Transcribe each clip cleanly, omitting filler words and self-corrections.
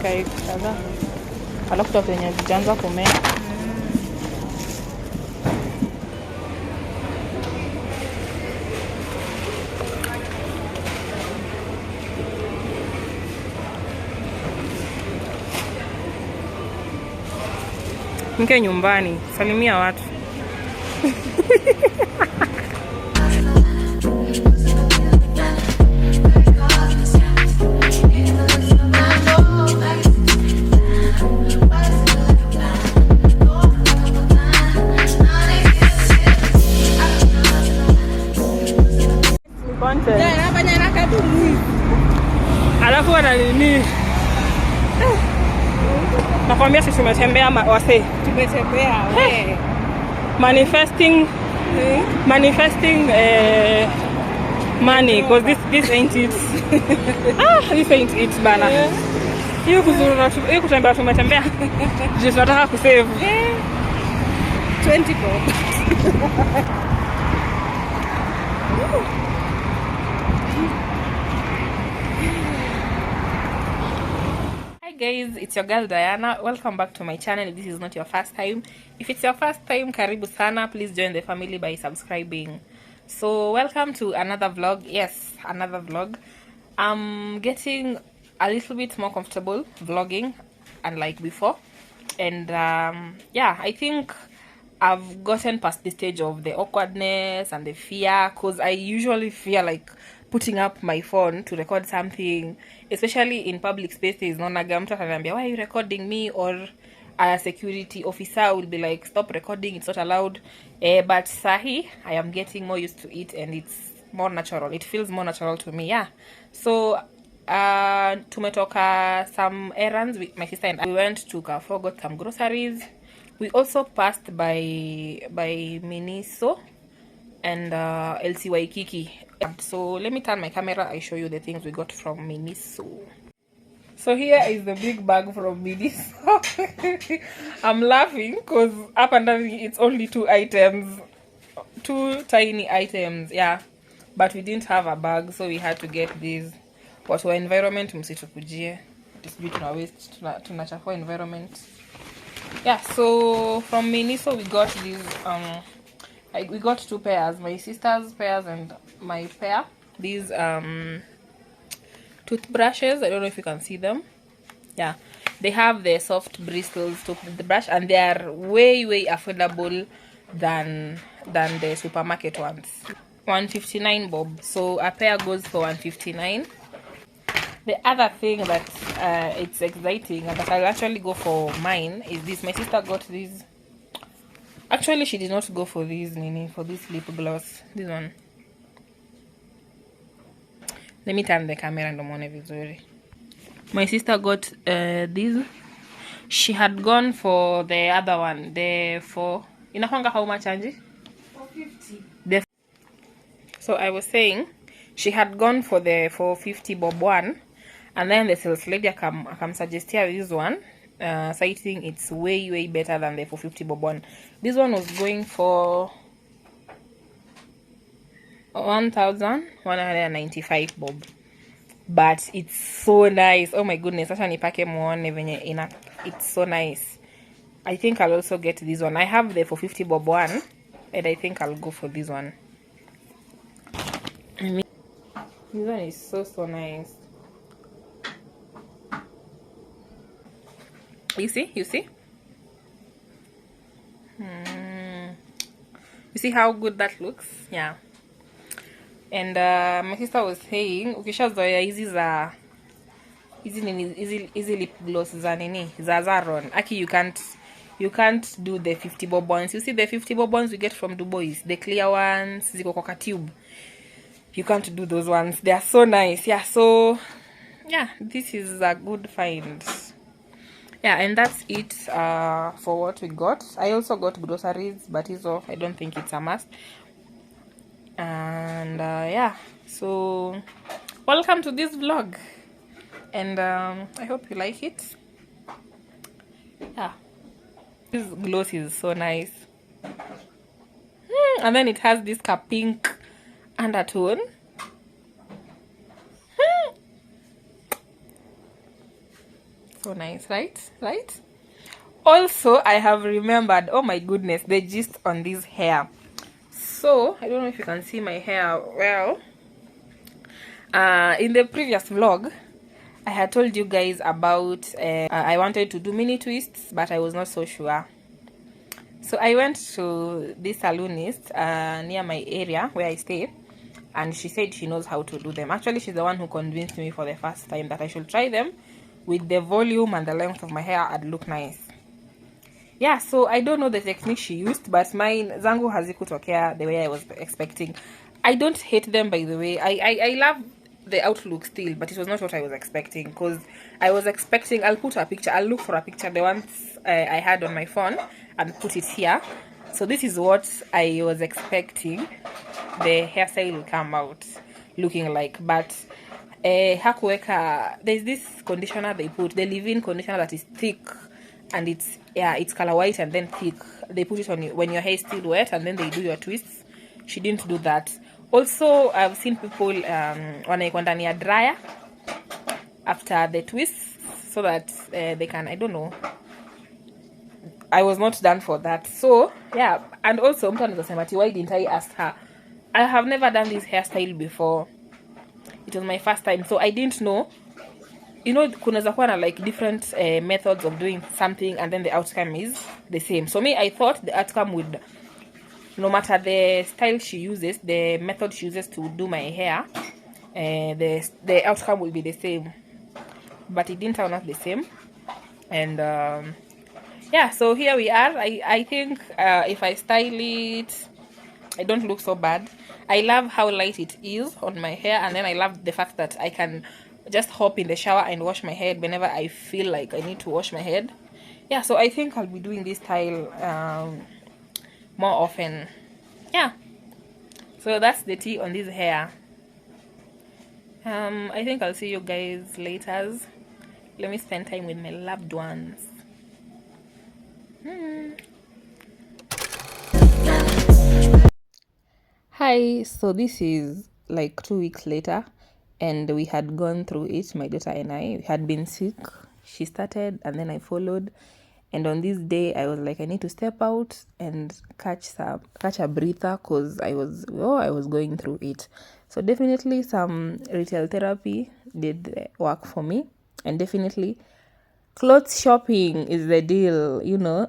Kai kadhaa. Alafu tu penye zijaanza kumea. Mke nyumbani, salimia watu. Alafu wana nini? Nakwambia sisi tumetembea wase. Tumetembea we. Manifesting money, because this ain't it. This ain't it bana. Hiyo kuzuru hiyo kutembea tumetembea. Je, tunataka kusave 20 bob. Guys, it's your girl Diana. Welcome back to my channel. If this is not your first time, if it's your first time, karibu sana. Please join the family by subscribing. So welcome to another vlog. Yes, another vlog. I'm getting a little bit more comfortable vlogging unlike before, and yeah, I think I've gotten past the stage of the awkwardness and the fear, because I usually fear like putting up my phone to record something, especially in public spaces. Naonaga mtu ataniambia, why are you recording me? Or a security officer will be like, stop recording, it's not allowed. But sahi, I am getting more used to it, and it's more natural. It feels more natural to me. Yeah. So tumetoka some errands with my sister and I. We went to Carrefour, got some groceries. We also passed by Miniso and LC Waikiki. So let me turn my camera, I show you the things we got from Miniso. So here is the big bag from Miniso. I'm laughing because up under it's only 2 items, 2 tiny items. Yeah, but we didn't have a bag, so we had to get these. What were environment msitukujie, tunachafua environment. Yeah, so from Miniso we got these we got 2 pairs, my sister's pairs and my pair. These toothbrushes, I don't know if you can see them. Yeah, they have the soft bristles to the brush, and they are way affordable than the supermarket ones. 159 bob, so a pair goes for 159. The other thing that it's exciting and that I'll actually go for mine is this. My sister got these. Actually, she did not go for these, Nini, for this lip gloss. This one. Let me turn the camera and mone vizuri. My sister got these. She had gone for the other one. The for inakwanga how much, Angie? 450. So I was saying she had gone for the 450 bob one, and then the sales lady come suggest here this one, citing it's way better than the 450 bob one. This one was going for 1,195 bob, but it's so nice. Oh my goodness, acha nipake muone venye ina, it's so nice. I think I'll also get this one. I have the 450 bob one, and I think I'll go for this one. I mean, this one is so nice. You see? You see how good that looks? Yeah. And my sister was saying, ukishazoea hizi za hizi lip gloss za nini za Zaron, aki you can't do the 50 bob ones. You see the 50 bob ones we get from Dubois, the clear ones, ziko kwa tube. You can't do those ones. They are so nice. Yeah, so yeah, this is a good find. Yeah, and that's it for what we got. I also got groceries, but I don't think it's a must. And yeah, so welcome to this vlog, and I hope you like it. Yeah, this gloss is so nice. And then it has this pink undertone. So nice, right? Also, I have remembered, oh my goodness, the gist on this hair. So I don't know if you can see my hair well. In the previous vlog, I had told you guys about I wanted to do mini twists, but I was not so sure. So I went to this salonist near my area where I stay, and she said she knows how to do them. Actually, she's the one who convinced me for the first time that I should try them. With the volume and the length of my hair, I'd look nice. Yeah, so I don't know the technique she used, but mine zangu hazikutokea the way I was expecting. I don't hate them, by the way. I love the outlook still, but it was not what I was expecting, because I was expecting, I'll look for a picture, the ones I had on my phone, and put it here. So this is what I was expecting the hairstyle will come out looking like, but hakuweka, there's this conditioner they put, the leave-in conditioner that is thick, and it's color white and then thick. They put it on you when your hair is still wet, and then they do your twists. She didn't do that. Also, I've seen people wanaikwa ndani ya dryer after the twists so that they can, I don't know. I was not done for that. So yeah, and also mtu anaweza sema why didn't I ask her? I have never done this hairstyle before. It was my first time, so I didn't know. You know, kunaweza kuwa na like different methods of doing something, and then the outcome is the same. So me, I thought the outcome would, no matter the style she uses, the method she uses to do my hair, the outcome will be the same. But it didn't turn out the same. And yeah, so here we are. I think if I style it, I don't look so bad. I love how light it is on my hair, and then I love the fact that I can just hop in the shower and wash my head whenever I feel like I need to wash my head. Yeah, so I think I'll be doing this style more often. Yeah, so that's the tea on this hair. I think I'll see you guys later. Let me spend time with my loved ones. Hi, so this is like 2 weeks later, and we had gone through it. My daughter and I had been sick. She started, and then I followed. And on this day, I was like, I need to step out and catch a breather, because I was going through it. So definitely some retail therapy did work for me, and definitely clothes shopping is the deal, you know.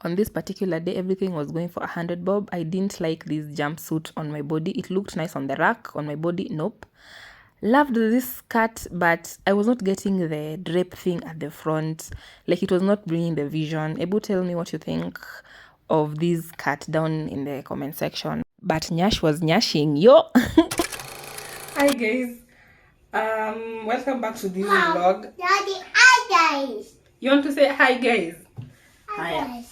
On this particular day, everything was going for 100 bob. I didn't like this jumpsuit on my body. It looked nice on the rack. On my body, nope. Loved this skirt, but I was not getting the drape thing at the front. Like, it was not bringing the vision. Ebu, tell me what you think of this skirt down in the comment section. But Nyash was nyashing, yo. Hi guys, welcome back to this vlog. Daddy, hi guys. You want to say hi guys? Hi guys.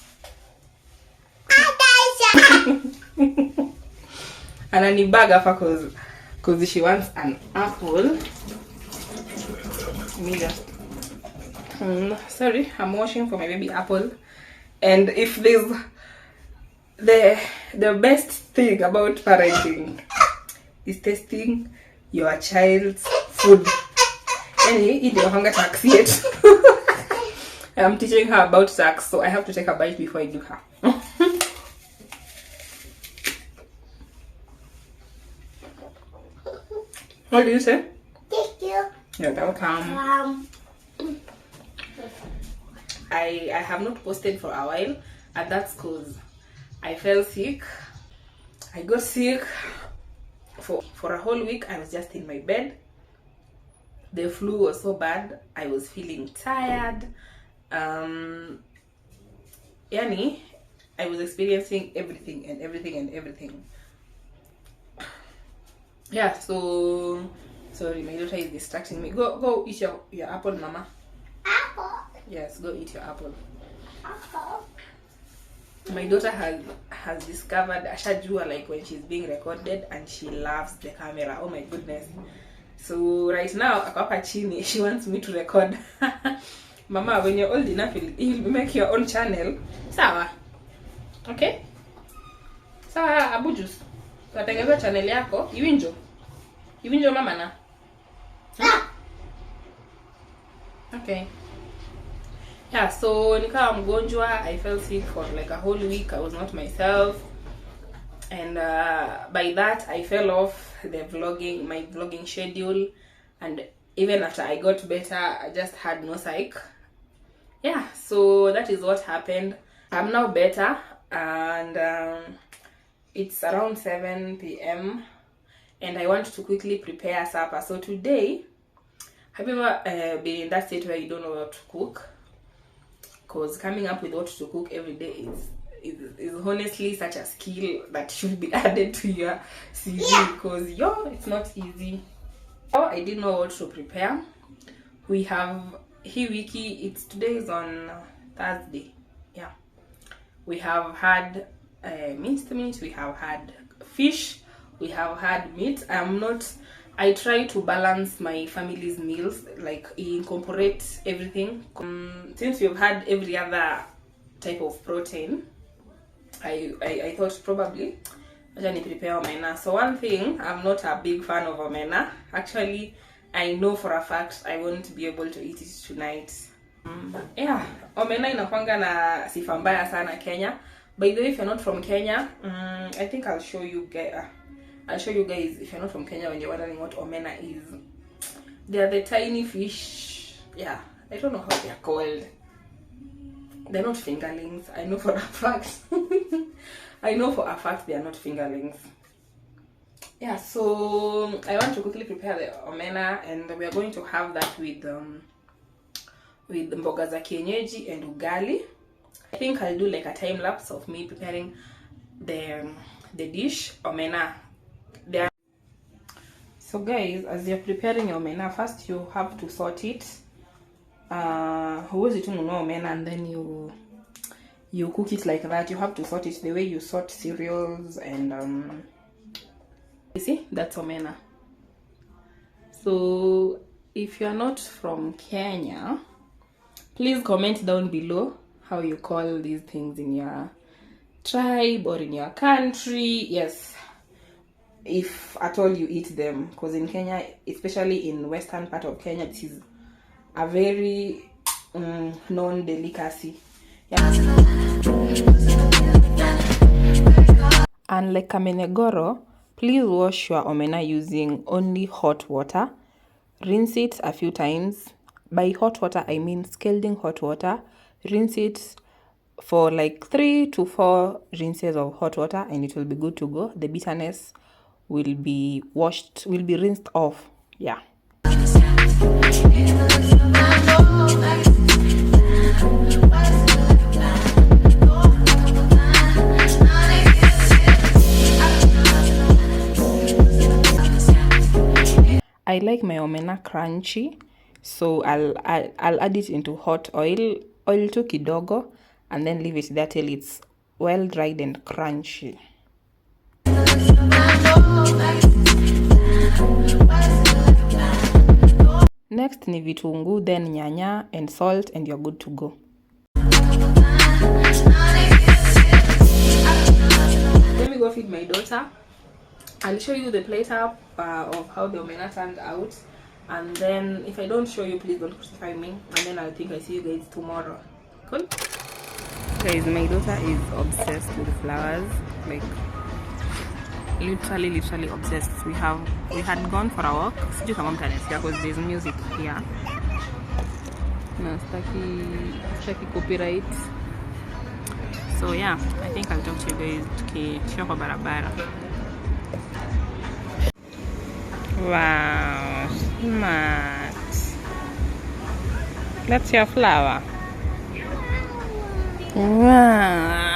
Ananibag hapa cause she wants an apple. Sorry, I'm washing for my baby apple. And if there's the best thing about parenting is tasting your child's food. Anyway, eat your hunger tax yet. I'm teaching her about tax, so I have to take a bite before I give her. What do you say? Thank you. You're welcome. I have not posted for a while, and that's because I fell sick. I got sick for a whole week. I was just in my bed. The flu was so bad. I was feeling tired. Yani, I was experiencing everything. Yeah, so sorry, my daughter is distracting me. Go eat your apple, mama. Apple. Yes, go eat your apple. Apple. My daughter has discovered ashajua, like, when she's being recorded, and she loves the camera. Oh my goodness. So right now akapa chini, she wants me to record. Mama, when you're old enough, you'll make your own channel. Sawa. Okay? Sawa, Abu Juice. Tunatengeneza channel yako. Iwinjo mama na. Okay. Yeah, so nikawa mgonjwa. I felt sick for like a whole week. I was not myself. And by that I fell off my vlogging schedule, and even after I got better, I just had no psych. Yeah, so that is what happened. I'm now better, and it's around 7 p.m. and I want to quickly prepare supper. So today, have you ever been in that state where you don't know what to cook? Because coming up with what to cook every day is honestly such a skill that should be added to your CV, because it's not easy. So I didn't know what to prepare. We have Hiwiki. Today is on Thursday. Yeah, we have had minced meat, we have had fish, we have had meat. I try to balance my family's meals, like incorporate everything. Since we've had every other type of protein, I thought probably I need to prepare omena. So one thing, I'm not a big fan of omena. Actually, I know for a fact I won't be able to eat it tonight. Yeah, omena inakwanga na sifa mbaya sana Kenya. By the way, if you're not from Kenya, I think I'll show you guys if you're not from Kenya when you're wondering what omena is. They are the tiny fish. Yeah, I don't know how they are called. They're not fingerlings. I know for a fact. I know for a fact they are not fingerlings. Yeah, so I want to quickly prepare the omena, and we are going to have that with mboga za kienyeji and ugali. I think I'll do like a time lapse of me preparing the dish omena. So guys, as you're preparing your omena, first you have to sort it. Huwezi tu nunua omena and then you cook it like that. You have to sort it the way you sort cereals, and you see, that's omena. So if you're not from Kenya, please comment down below how you call these things in your tribe or in your country. Yes, if at all you eat them, because in Kenya, especially in western part of Kenya, this is a very known delicacy. Yeah. And like Kamenegoro, please wash your omena using only hot water. Rinse it a few times. By hot water, I mean scalding hot water. Rinse it for like 3 to 4 rinses of hot water, and it will be good to go. The bitterness will be rinsed off. Yeah. I like my omena crunchy, so I'll add it into hot oil too kidogo, and then leave it there till it's well dried and crunchy. Next ni vitunguu, then nyanya and salt, and you're good to go. Let me go feed my daughter. I'll show you the plate up of how the omena turned out, and then if I don't show you, please don't crucify me, and then I think I see you guys tomorrow. Cool? Guys, my daughter is obsessed with flowers, like literally obsessed. We had gone for a walk. Sijui kama mtanisikia because there's music here. No, staki copyright. So yeah, I think I'll talk to you guys tukishuka kwa barabara. Wow, smart. That's your flower. Wow.